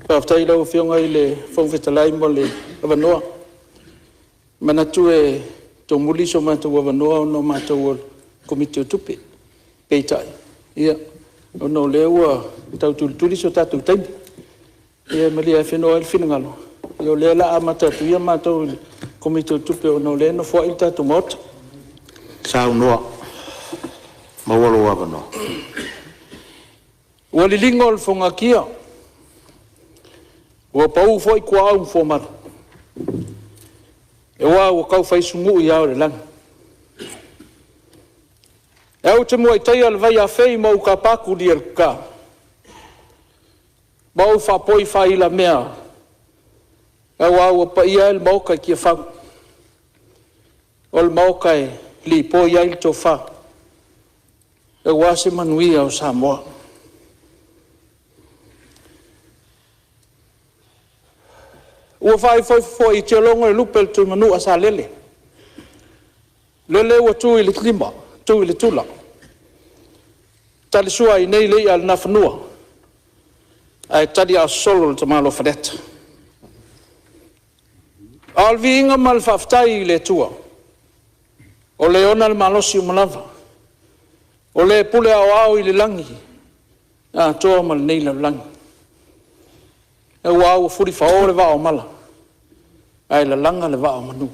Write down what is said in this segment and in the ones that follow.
Whaftai lau whionga I le whongwhetalai mo le awanoa. Manatu e tō muli so mātou awanoa no mātou komite o tupe. Peitai. Ia. Ono le ua tau tulituli so tātou taimi. Ia malia e whenua il whinangalo. Ia le la a matatu ia mātou komite o tupe ono le no fua il tātou mota. Sao noa. Mawalo awanoa. Ua lilinga o le whongakia. Ua pau foi kua au mfomara. E ua kau whaisungu I au le langa. E au te mua I taia le vai a whei mau ka paku li al ka. Mau whapoi whaila mea. E ua pa ia el mauka kia whau. O le mauka e li po ia il tō wha. E ua se manuia o Samoa. Ua whai foi I te longo e lupe tu manu a sa lele. Lele ua tu I le klima, tu I le tula. Tali sua I nei lei al na whanua. Ai tali a solo le tamalo whaneta. Al vi inga mal whaftai I le tua. O le ona le malosi o malava. O le pule au au I le langi. A toa mal nei la langi. E ua ua furi whao le wao mala. Ai la langa le wao manu.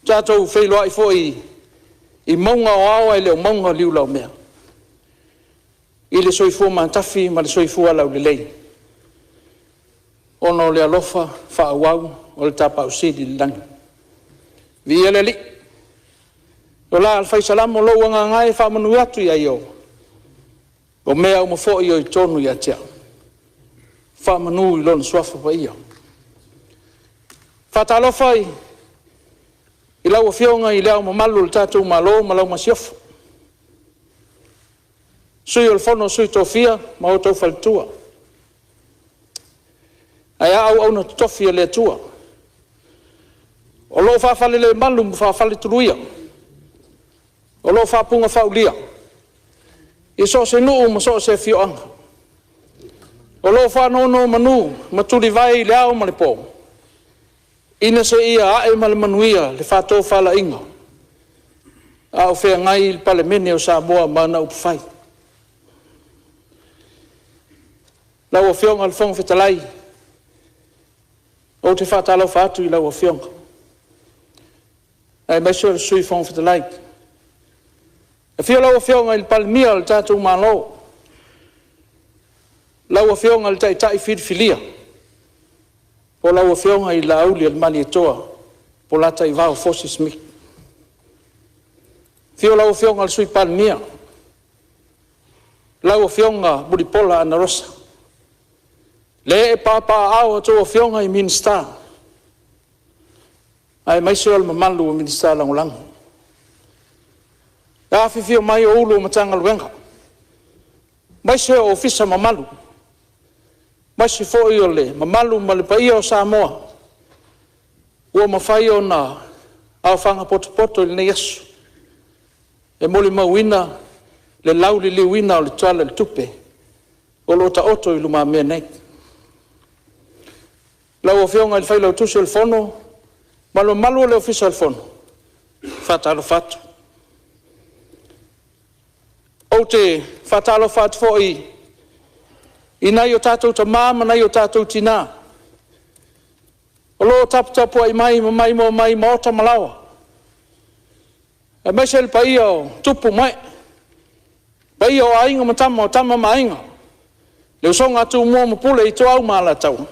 Tātou whailoa I fo I maunga o au ai leo maunga liu lau mea. I le soifua mantafi ma le soifua lau le lei. Ono le alofa whaawau o le tāpau sidi le langi. Vi ele li. O la alfai salamo lo wanga ngai whamanu atu I ai o. O mea o mafo I o I tonu I atea. Whamanu I lona swafa pa ia. Whatalofa I lau a whionga I leo mamalu le tātou malo ma lau masiofu. Sui o le whono sui tofia ma o tau whalitua. Ai au na tofia le tua. O lo whawhale le malu mu whawhale turuia. O lo whapunga whaulia. I so se nuu ma so se whioanga. O lo whanono manu maturi vai le au ma le pō. Ina se ia ae ma le manuia le whato whala inga. Au whea ngai il pale mene o Samoa mana upwhai. Lau a whionga le whong whetalai. O te whatalo whatu I lau a whionga. Ai maisio le sui whong whetalai. E whio lau a whionga il pale mia le tātou malo. Lau a whionga le tai whiriwhilia. Po lau a whionga I la auli al mani etoa. Po lata I vau fosi smik. Whio lau a whionga le sui pale mia. Lau a whionga Buripola ana rosa. Le e papa au ato a whionga I minsta. Ai maisio al mamalu o minsta langulangu. Da whiwhio mai o ulu o matanga luenga. Maisio o ofisa mamalu. Maisio fo I o le mamalu ma le paia o Samoa. Ua mawhai o na au whanga poto I le Yesu. E moli mawina le lauli li wina o le tuala le tupe. O lo ta oto I luma mea nei. Lau o whionga I whailau tusi o le whono. Malo malu o le ofisa o le whono. Whatalo whatu. O te whatalo whatu fo I nai o tātou ta māma, nai o tātou tina. O lo tapu ai mai, mai maota malawa. E mai se le paia o tupu mai. Paia o ainga matama o tama mainga. Le usonga atu mua mapule I to au maala tau.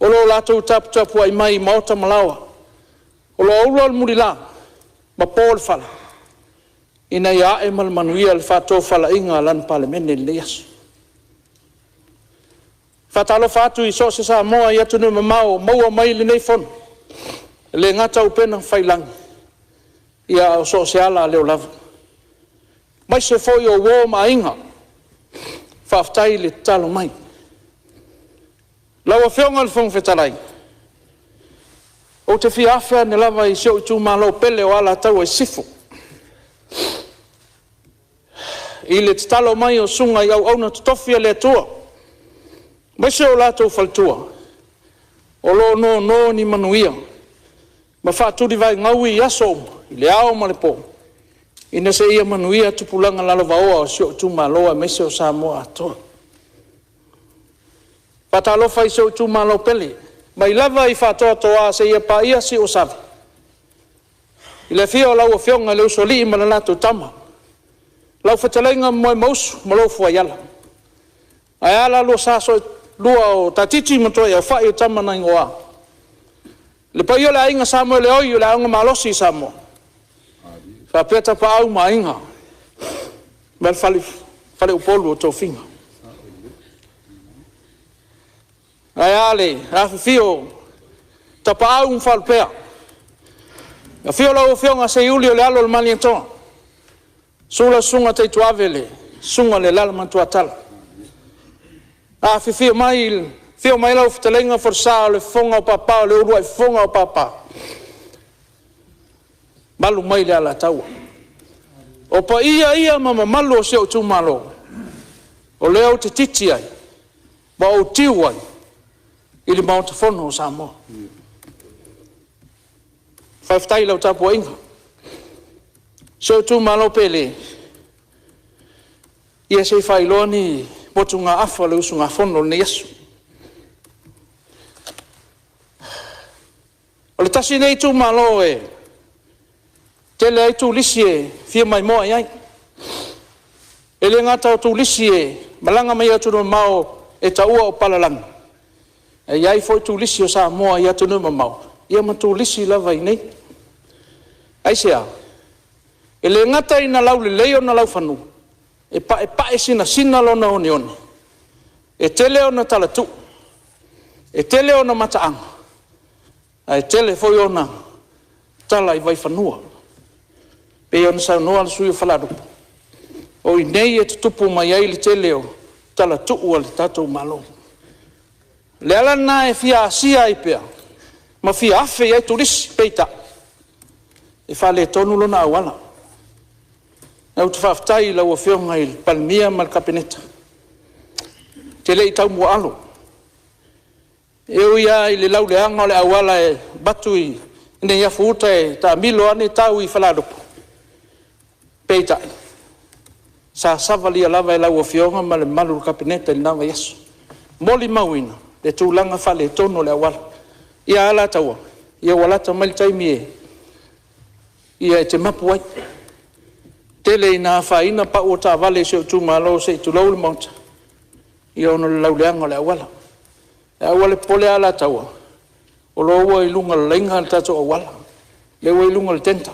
O lo lātou tapu ai mai maota malawa. O lo aula al murila. Ma pōl whala. Ina ia e mal manuia le whato whala inga lan palemene le Yesu. Whatalo whatu I so se sa moa I atu nui mamao maua mai le nei whono. Le ngata upena whailangi. Ia o so se ala leo lava. Mai se foi o wō ma inga. Whaftai le talo mai. Lawa whionga le whong whetalai. O te whiawhia ne lava I sio I tū malo pele o ala tau e sifu. i le talo mai o sunga i au na tofia le tua. Mai se o lato faltua. O lo no ni manuia. Ma fa tu di vai ngawi yaso i le ao ma le po. Ina se ia manuia tupulanga lalo vaoa o sio tu maloa me se o Samoa atoa. Patalo fai se o tu malo pele. Mai lava i fa toa se ia pa ia si o savi. I le fio lau o fionga le usoli i mana lato tama. Lau fatalenga moe mausu ma lau fua yala. Ai ala lua saso lua o tatiti matoa ia fai o tama na ingoa. Le pa ia le ainga Samoa le oi le ainga malosi Samoa. Fa peta pa au ma inga. Mal fale upolu o tau finga. Ai ale, afi fio tapa au un falpea. A fio lau fionga se iuli le alo le mani antonga. Sula sunga te tuavele, sunga le lala mantua tala. Afi fio mai lau fitalenga forsa le fonga o papa, le urua i fonga o papa. Malu mai le ala taua. O pa ia mama malu o seo tu malo. O leo te titi ai. Ba o tiu ai. Ili maunta fono o Samoa. Whaifutai lau tapu inga. Seo tu malo pele. Ia se whailoa ni botu ngā afa le usu ngā fono ni Yesu. O le tasi nei tu malo e. Tele ai tu lisi e fia mai moa iai. Ele ngata o tu lisi e malanga mai atu no mao e taua o palalanga. E iai foi tu lisi o Samoa i atu no mao. Ia ma tu lisi lava i nei. Ai sea. Ele ngata i na lau le leo na lau whanu. E pa e sina lona o nione. E tele o na talatu. E tele o na mataanga. E tele foi o na tala i vai whanua. Pe ona sa noa sui o whalarupu. O i nei e tutupu mai ai le te leo, tala tuu le tatou malo. Le ala na e fia asia i pea, ma fia afe i ai turisi peita. E wha le tonu lona awala. Nau tu whaftai lau o whionga i palmia mal kapeneta. Te le i tau mua alo. Eo ia i le lau le anga o le awala e batu i ne ia fuuta e ta milo ane tau i whalarupu. Peita. Sa savali lava e lau o fionga ma le malu kapineta i nawa Yesu. Moli mauina, le tūlanga whale tono le awala. Ia ala taua, ia walata mali taimi e. Ia e te mapu ai. Tele ina whaina pa o ta vale se o tūmalo se tu lau le maunta. Ia ono le lau leanga le awala. Le awale pole ala taua. O lo ua i lunga le lenga le tato awala. Le ua i lunga le tenta.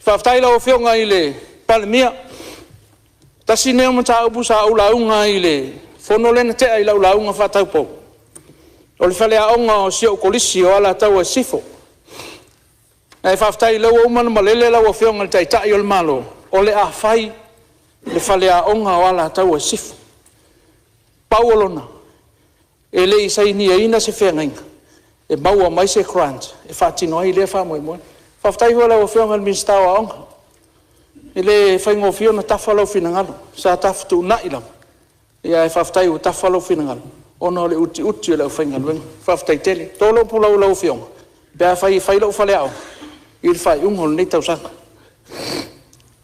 Whaftai lau whionga i le palemia. Tasi neo mata upu sa au launga i le whono lena tea i lau launga whatau pou. O le whale aonga o sio kolisi o ala tau e sifo. E whaftai lau umana malele lau o whionga le taitai o le malo. O le a whai le whale aonga o ala tau e sifo. Pauolona. E le i saini e ina se whengainga. E maua mai se grant. E whatino ai le whamoe moe. Whaftai hua lau o whionga le ministau a onga. E le whaingo whiona tafa lau whinangalo. Sa tafa tu nai lau. Ia e whaftai u tafa lau whinangalo. Ono le uti o lau whaingalo. Whaftai tele. Tolo pu lau lau whionga. Pea whai lau whale au. I le whai ungol nei tau sanga.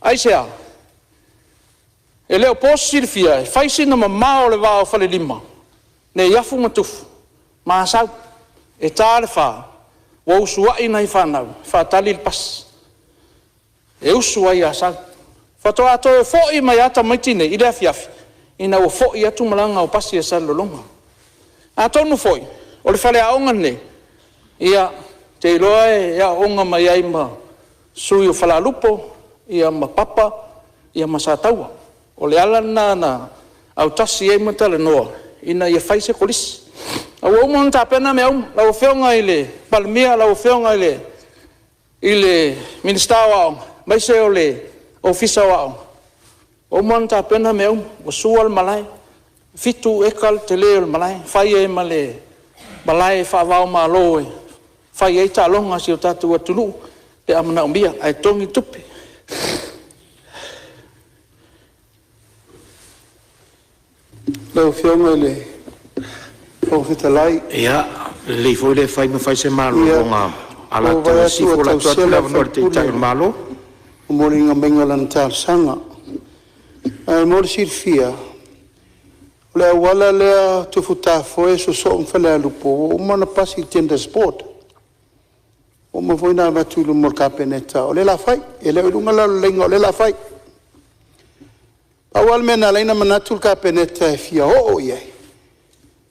Ai sea. E leo posi le fia. E whai sina ma mao le wao whale lima. Ne iafu matufu. Maa sau. E tā le whaa. Wa usua ina i whanau, whatali il pas. E usua i asal. Whatoa ato e fo i mai ata maitine, i lea fiafi. Ina o fo i atu malanga o pasi e sal lolonga. Ato nu foi, o le whale a onga ne. Ia, te iloa e a onga mai ai ma sui o whalalupo, ia ma papa, ia ma sātaua. O le alana na au tasi e matale noa, ina ia whaise kolisi. Au umon ta pena me au, lau whionga i le palmia, lau whionga i le ministau au, mai se o le ofisa au. Umon ta pena me au, o sual malai, fitu ekal te leo malai, whai e ma le malai whavau ma aloe, Whai ei tā longa si o tātou atulu, le amana umbia, ai tongi tupi. Leo fionga le profeta lai. Ia, le foi le fai me fai se malo longa. Ala tau si fo la tua tula vanor te itai malo. Umori nga menga lan tār sanga. Mori sirfia. Le wala lea tufuta foe so so mfale lupo. Umana pasi tenda sport. Uma foi na matulu mor kapeneta. Ole la fai. Ele ulunga la lenga ole la fai. Awal mena laina manatul kapeneta e fia o ye.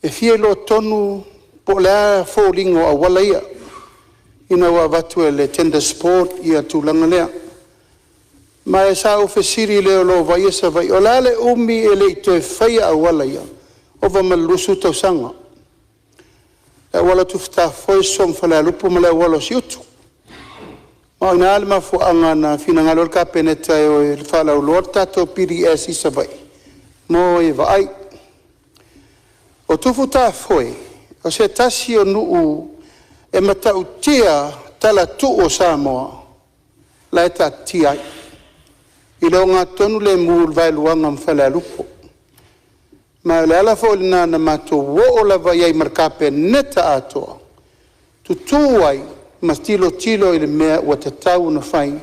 E fia lo tonu po lea fōringo awala ia. Ina wa watu le tenda sport ia tulanga lea. Ma e sa ofesiri leo lo vai esa vai. O lale umi e le ito e whaia awala ia. O va malusu tau sanga. E wala tufta foi som fala lupu male wala siutu. Ma ina alma fu anga na fina ngalol ka peneta e o fala ulor tato piri e sisa vai. Mo e vai. O tufuta foi. O se tasi o nuu e mata utia tala tu o Samoa. La eta tiai. Ilo ngā tonu le mūl vai luanga mwhala lupo. Ma le ala fo lina na mato wo o lava iai markape neta atoa. Tutuai mas tilo ile mea ua te tau na whai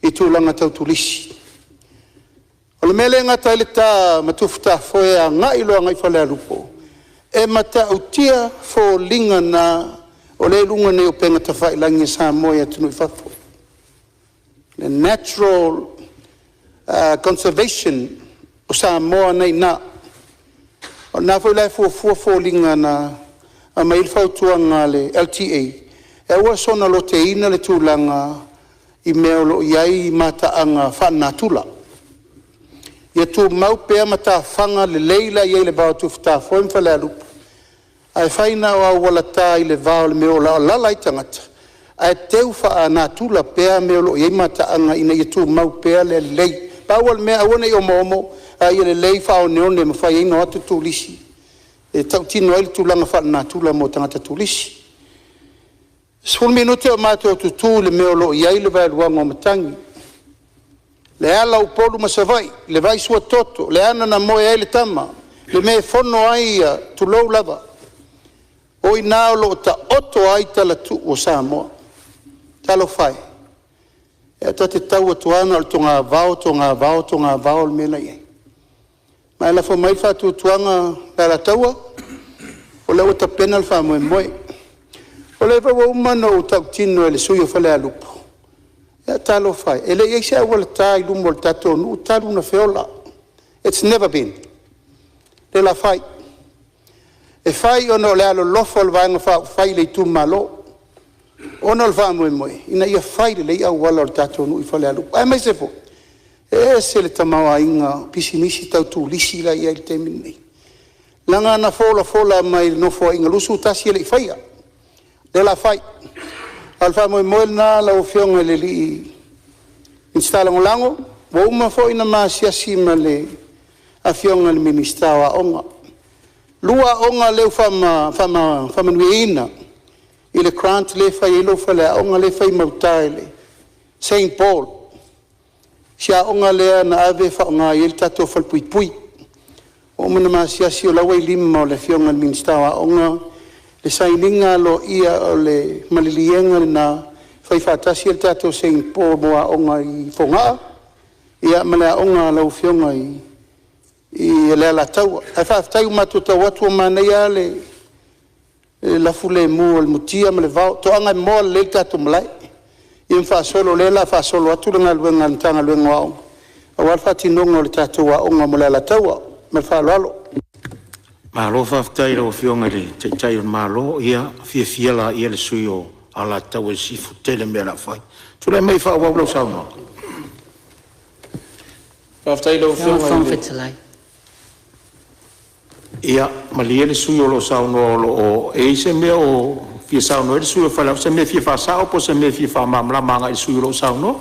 I tūlanga tau tulisi. O le mele ngata ile tā matufuta foe a ngā ilo ngai whalea lupo. E mata utia fo linga na o le lunga ne o penga ta whai langi Samoa ia tunu I whafo. The natural conservation o Samoa nei na. O nā fo lai fo linga na a mail fautuanga le LTA. E ua sona lo te ina le tūlanga I mea lo iai mata anga whanatula. Ia tū mau pēr mata whanga le leila iai le bao tūwhita foim whalea lupu. Ai whaina o awala tā I le vao le meo la lalai tangata. Ai teu wha a natula pēr meo lo iai mata anga ina ia tū mau pēr le lei. Pawal mea awane I o momo ai le lei whao neone ma whai ino atu tūlisi. E tau tino ai tūlanga whanatula mo tangata tūlisi. Sfun minute o mātou tutu le meo lo iai le vai luanga o matangi. Le ala upolu masavai, le vai sua toto, le ana na moe ai le tama, le me fono ai tu lou lava. O inao lo ta oto ai tala tu o Samoa. Talo fai. E ta te tau atuana al tonga vao le mena iai. Ma la fo mai fa tu tuanga la taua, o le o ta pena al fa moe moe. O le wa umano o tau tino e le suyo whalea lupo. Ea talo fai. E le eise a wala tā I lumo le tato nu talu na feola. It's never been. Le la fai. E fai ono le alo lofo le vanga fai le tu malo. Ono le vaa moe moe. Ina ia fai le ia wala le tato nu I whalea lupo. Ai mai se fo. E se le tamawa inga pisimisi tau tu lisi la ia il te minei. Langa na fola mai no fo inga lusu tasi le I faia. Le la fai. Alfa moe moe na la o fionga le li instala ngolango. Wa uma fo ina maasiasi ma le a fionga le ministawa onga. Lua onga leu fama nueina. I le grant le fai ilo fale onga le fai mautai le St. Paul. Sia onga lea na ave fa onga il tato fal pui pui. O mana maasiasi o la wai lima o le fionga le ministawa onga. Le saininga lo ia o le malilienga na fai fatasi el tato St. Paul moa onga I fonga. Ia mana onga lau fionga I le ala taua. Ai whaafitai umatu tawatu o manea le lafule mu o le mutia ma le vau. To anga moa le tato malai. I mwha solo le la wha solo atu langa luenga ntanga luenga wa onga. Awal whati nonga o le tato wa onga mo le ala taua. Ma le wha lalo. Malo whaftai rau whionga re, te tai on malo, ia, fia la ia le sui o ala tau e sifu tele mea la whai. Tura mai wha wawlau sauna. Whaftai rau whionga re. Ia, ma lia le sui o lo sauna o e se mea o fia sauna, e le sui o whalau, se mea fia wha sao, po se mea fia wha mamlamanga e sui o lo sauna?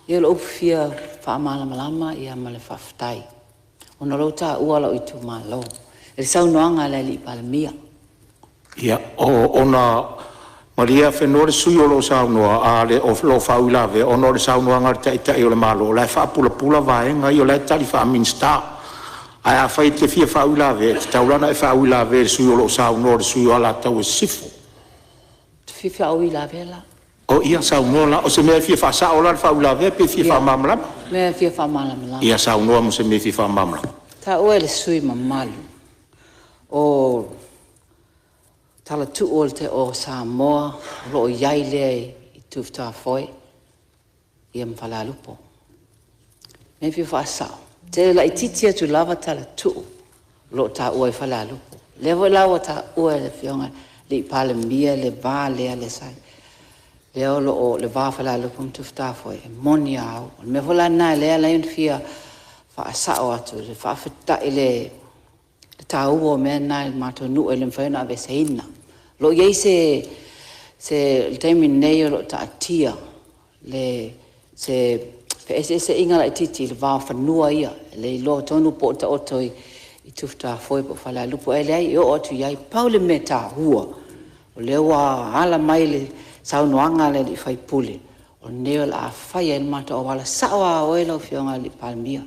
Ia lo fia wha mamlamanga ia ma le whaftai. Ona lo ta ua lo I tu malo. E sau noanga le li palamia. Ia, ona Maria whenua le sui o lo saunua a le o lo whau lawe o no le saunua ngar tai o le malo lai wha pula vaenga i o lai tali wha minsta ai a whai te fia whau lawe te taurana e whau lawe le sui o lo saunua le sui o ala tau e sifu Te fia whau lawe la. o ia saunua la o se mea fia wha sa o la whau lawe pe fia wha mamlama Mea fia wha malama. ia saunua mo se mea fia wha mamlama Ta oe le sui mamalu. O tala tu o te o Samoa, lo iai lea I tufta foi, ia mwhala lupo. Me fi wha sao. Te la I titia tu lava tala tu, lo ta ua I whala lupo. Levo lawa ta ua le fionga, le pale mia, le vā lea le sai. Leo lo o le vā whala lupo tufta foi, moni au. Me whala nai lea la yun fia wha sao atu, le wha whita I le ta ua mea nai mato nu e le mwhaina ave seina. Lo iei se taimi nei o lo ta atia, le se ese inga la titi le vā whanua ia, le lo tonu po ta oto I tufta foi po whala lupo e lei, o otu iai paule me ta hua, o lewa ala mai le saunoanga le li whai pule, o neo la whai e mata o wala sawa o e lau fionga li palmia,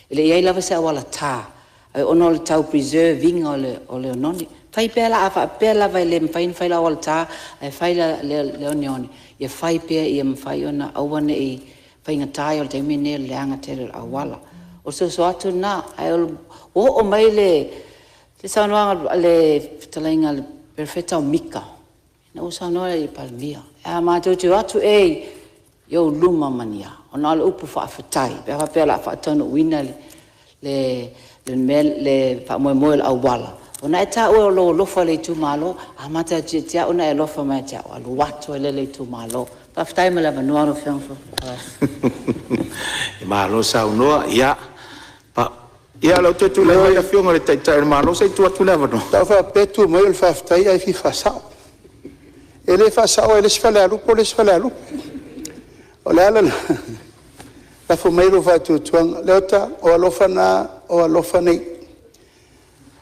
le iai lava se wala ta, ai ono le tau preserving o le ononi, fai pela a fa pela vai le mfain fai la walta e fai la le onioni e fai pe e mfai ona awane I fai ngatai o te mine le anga tele awala o so atu na ai o mai le saunga le talainga le perfetta o mika na o saunga I palmia a ma tu atu e yo luma mania ona le upu fa fatai pe fa pela fa tonu wina le fa mo le awala Ona e ta o lo lofa le tu malo, a mata tia ona e lofa mai tia o lo watu le tu malo. Pa ftai me la vanua no fianfo. E malo sa unoa ia pa ia lo te tu le vai a fionga le tai malo sei tu atu leva no. Ta fa petu mo il fa ftai ai fi fa sao. Ele fa sao ele se fala lupo le se fala lupo. O le ala la fo mai lo fa tu tuang leota o alofa na o alofa nei.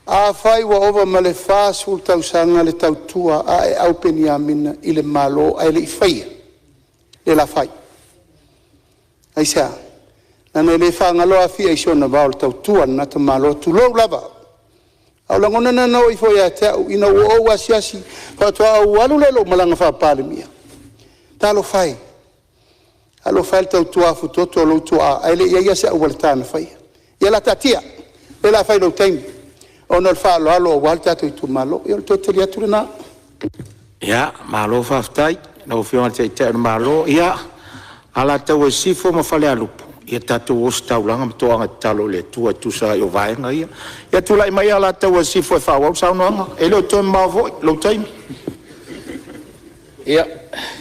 A fai wa ova ma le fa sul tau sanga le tau tua a e au penia mina I le malo a le fai le la fai ai sa na le fa ngalo a fi ai sona va tau tua na te malo tu lo lava au la ngona na o I foi a te ina o wa siasi fa to au alu le lo malanga fa pale mia ta lo fai alo fai tau tua fu toto lo tua ai le ia se o voltana fai ia la tatia le la fai lo tempo Ono il fa lo alo walta tu tu malo io to te tu na ia malo fa ftai no fionga te malo ia ala tau e sifo ma fale alupo ia tatu o staulanga mtoanga talo le tua tu sa yo vaenga ia tu lai mai ala tau e sifo e fa wa sa no e lo to ma vo lo time ia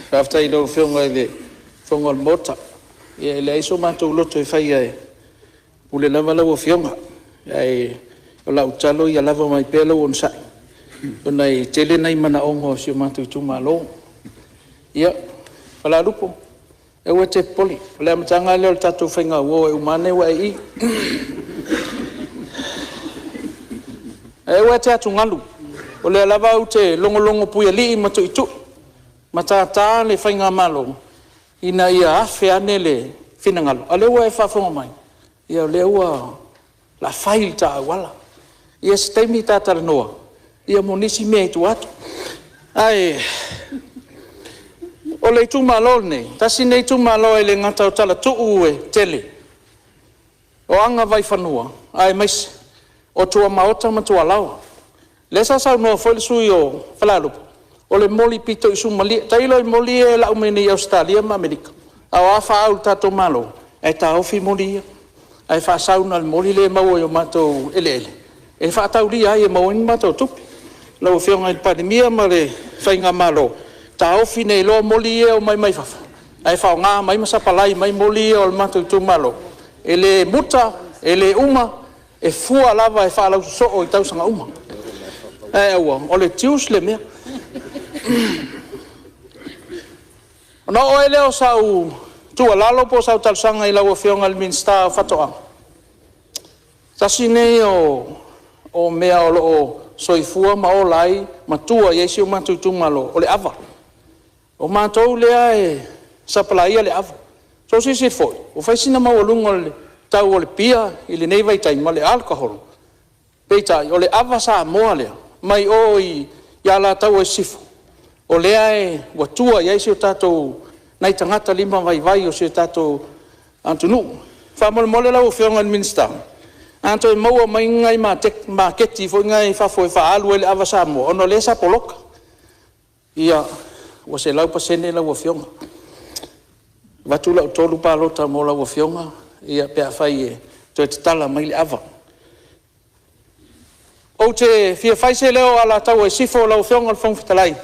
fa ftai lo fionga le fonga mota ia le iso ma tu lo to fai ai ule lava lo fionga ai o la utalo ia lava mai pelo on sai ona I tele nei mana ongo si matu tu malo ia fala lupo e o te poli le matanga le tatu fenga wo e umane wa I e o te atu ngalu o le lava u te longo pui ali matu itu matata le fenga malo ina ia afe ane le finangalo ale o e fa fonga mai ia le ua la fail ta wala ia staimi tatara noa ia monisi mea tu atu ai o le tu malo nei tasi nei tu malo e le ngata o tala tu e tele o anga vai fanua ai mais o tua maota ma tua lawa le sa no foi sui o falalu o le moli pito isu mali tailo moli e la umeni Australia ma Amerika a afa au tato malo e ta ofi moli ai fa sauna moli le mau o mato ele e fa tauri ai e mau ma to tupi lo fionga il pandemia ma le fainga malo ta ofi nei lo moli e o mai fa ai fa nga mai ma sapalai mai moli o ma to tu malo ele muta ele uma e fua lava e fa la so o tau sanga uma e o le tius le me no o ele o sau tu lalo po sau tal sanga i la fionga al minsta fatoa tasine o mea o soifua ma o lai matua Yesu matu tu malo o le ava O mātou lea e sapalaia le ava. So si foi. O whaisina maualunga le tau o le pia i le nei vai taima le alkohol. Peitai, o le ava sa moa lea. Mai o i ala tau e sifo. O lea e watua iai si o tātou nai tangata lima vai o si o tātou antunu. Whamole lau o whionga ni minsta. Anto e maua mai ngai ma keti fo ngai whafo e whaalu e le ava sa moa. Ono le sa poloka. Ia, wa se lau pasene lau o whionga. Watu lau tolu pālota mo lau o whionga. Ia pea whai e toi te tala mai le ava. O te fia whaise leo ala tau e sifo lau whionga le whongwhitalai.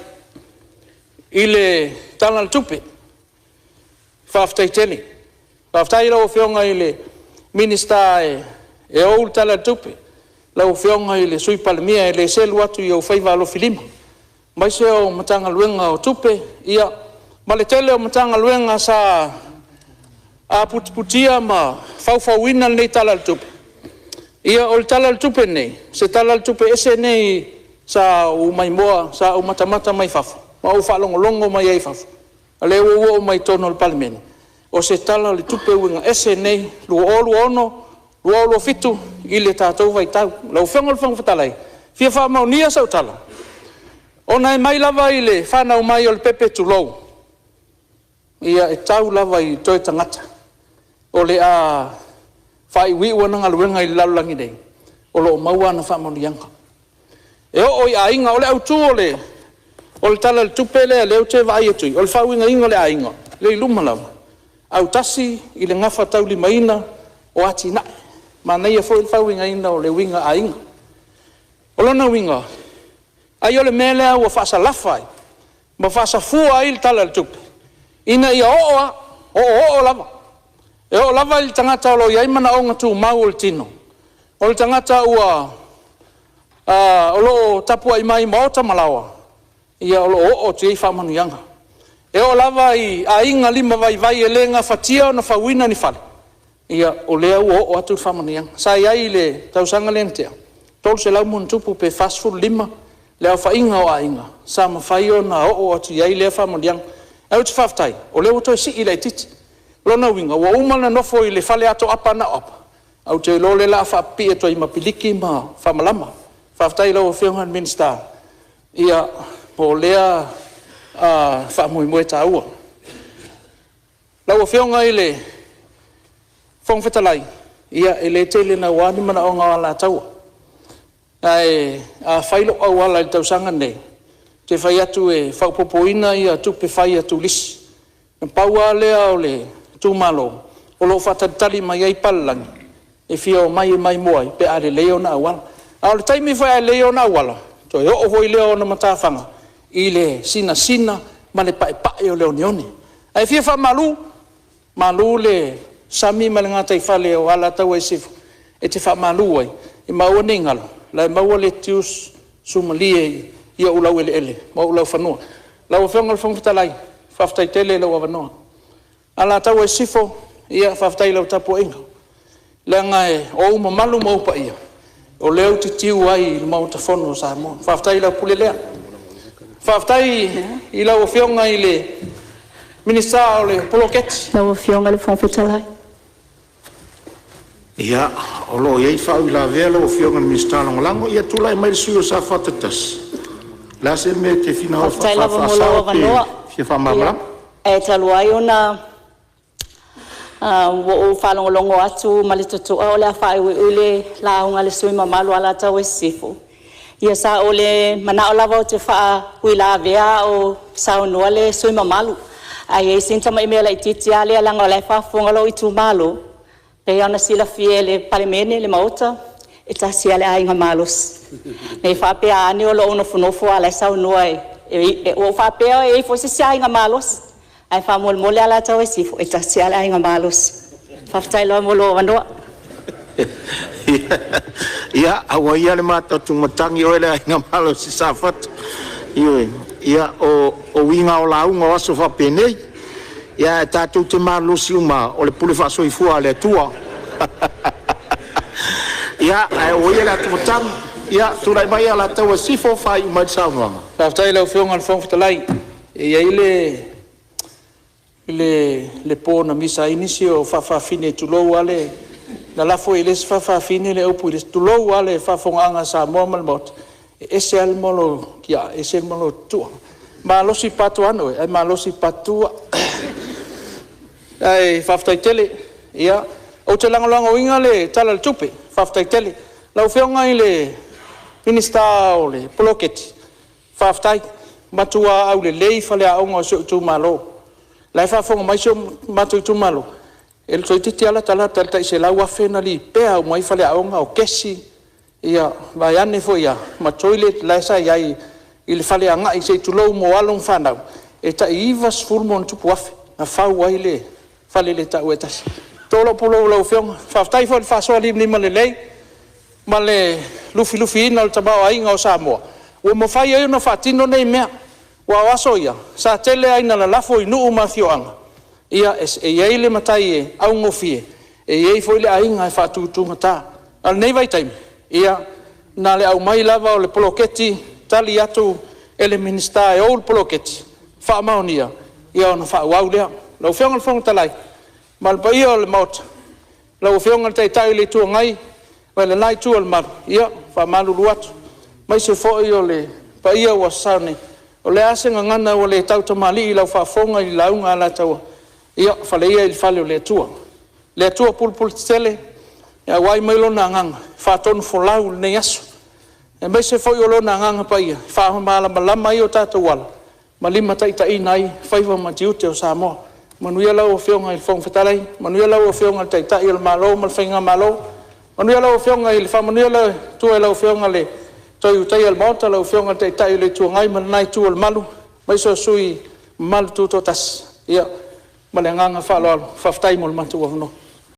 I le tala le tupe. Whaftai tele. Whaftai lau whionga i le minista e ou tala le tupe. Lau whionga i le sui palemia e le selu atu i au whaiva alo filima. Mai se o matanga luenga o tupe. Ia, ma le tele o matanga luenga sa a putiputia ma whauwhauina nei tala le tupe. Ia o le tala le tupe nei. Se tala le tupe ese nei sa u mai moa, sa u matamata mai fafu. Ma u whalongolongo mai ei fafu. A le uo mai tono le palimene. O se tala le tupe uinga ese nei, lua olu ono, lua olu fitu, i le tātou vai tau. Lau whionga le whangwhatalai. Fia whamau nia sau tala. O nai mai lava i le whanau mai o le pepe tulou. Ia e tau lava i toi tangata. O le a whai wi wana ngaluenga i lalulangi nei. O lo maua na whamau nianga. E o i a inga o le autu o le tala le tupe le leo te vai e tui. O le whauinga inga le a inga. Le i luma lava. Au tasi i le ngafa tau li maina o ati na. Ma nei e fo i whauinga inga o le winga a inga. O lona winga. Ai o le mele au a whaasa lafai. Ma whaasa fua i le tala le tupe. Ina ia o lava. E o lava i le tangata o lo iai mana o ngatu mau o le tino. O le tangata ua o lo tapua i mai maota malawa. Ia o lo o te i whamanu yanga. E o lava i a inga lima vai e lenga fatia o na whawina ni whale. Ia o lea o atu whamanu yanga. Sa iai le tausanga lentea. Tolu se lau mun tupu pe fast food lima. Lea whainga o a inga. Sa ma whai o na o atu iai lea whamanu yanga. Au te whaftai. O lea o toi si i lei titi. Lona winga. Wa umana nofo i le whale ato apa na apa. Au te lole la whapi e toi mapiliki ma whamalama. Whaftai lau o whiongan minsta. Ia po lea whamui mue ta ua. Lau o whionga i le whongwhetalai. Ia e le tele na wani mana o ngā la taua. Ai a whailo au ala i tausanga nei. Te whai atu e whaupopoina i a tupe whai atu lisi. Na paua lea o le tūmalo. O lo whatatali mai ai palalangi. E whio mai e mai moai pe a le leo na awala. A le taimi whai a leo na awala. To e o hoi leo na matawhanga. I le sina ma le pae o leo neone. Ai whio wha malu le sami ma le ngātai whale o ala tau e sifu. E te wha malu ai. I maua ni ngala. Lai maua le tius sumalie ia ulau ele. Ma ulau whanua. Lau whionga le whangwhitalai. Whaftai tele lau awanoa. Ala tau e sifo. Ia whaftai lau tapu inga. Lenga e o uma malu maupa ia. O leo te tiu ai i mau ta whono sa mo. Whaftai lau pule lea. Whaftai i lau whionga i le minista o le poloketi. Lau whionga le whangwhitalai. Ia, o lo iei whau i la vea lau whionga ni minista langolango. Ia tula e mai suyo sa whatatas. La se me te whina o whawhasao pe whamamara. E talu ai ona o whalongolongo atu malitotua o le a whae ule la unga le sui mamalu ala tau e sifu. Ia sa o le mana o lava o te wha ui la vea o sa unua le sui mamalu. Ai e sinta mai mea la ititi a le alanga o le whafunga lo i tu malo. Pe ana sila fie le palimene le maota e tasi ale a inga malos. Nei whapea ane o lo ono funofo ala sa unua o whapea e fo si a inga malos. Ai fa mole ala tau e sifu e tasi ala inga malos. Whaftai loa molo wanoa. Ia, awa ia le mata tumatangi o ele inga malos si safat. Ia, o winga o launga o aso whapenei. Ia, e tātou te malusi uma o le pule whasoifua le tua. Ia, o ia le tumatangi. Ia, turai mai ala tau e sifo whai umai tsaunga. Whaftai lau whionga le whangwhitalai. e ai le po na misa inisi o fine tulou ale na lafo i les fine le upu i les tulou ale fafongaanga sa moa malmot e se al molo kia e se molo tua ma losi patu ano e ma losi patua ai faftai tele ia o te langalanga winga le tala le tupe faftai tele lau whionga i le minista o le poloketi faftai matua au le lei fale a onga o se utu malo lai fafonga mai se matu utu malo e le toititi ala tala i se lau afena li pea o mai fale a onga o kesi ia vai ane fo ia ma toilet lai sa iai i le fale anga i se tulou mo along whanau e ta i ivas fulmon tupu afe na whau ai le fale le tau e tasi tolo pulo lau whionga whaftai fo le whasoa lima le lei ma le lufi ina o le tabao ainga o Samoa ua mo whai ai na whatino nei mea wa waso ia sa tele aina la lafo i nuu mafioanga ia e iei le matai e au ngofie e iei fo ile ainga e whatutunga ta al nei vai taimi ia na le au mai lava o le poloketi tali atu ele minista e o le poloketi wha maonia ia ona wha uau lea lau whionga le whonga talai malpa ia o le maota lau whionga le teitai le tua ngai mai le nai tua le maru ia wha malulu atu mai se fo i o le pa ia ua saone o le asenga ngana o le tau tamali i lau whafonga i launga ala taua ia whale ia i le whale o le atua pulpul tele ia wai mailo na nganga whatonu folau nei aso e mai se foi o lo na nganga pa ia whaamala malama i o tata wala malima taita i nai whaiva matiute o Samoa manuia lau o whionga i le whong whatalai manuia lau o whionga i taita i le malo malwhainga malo manuia lau o whionga i le whamanuia lau tua lau whionga le toi utai al mauta lau whionga te tai le tua ngai man nai tua al malu mai so sui malu tu to tas ia malenganga whalo whaftai mo le matu wahano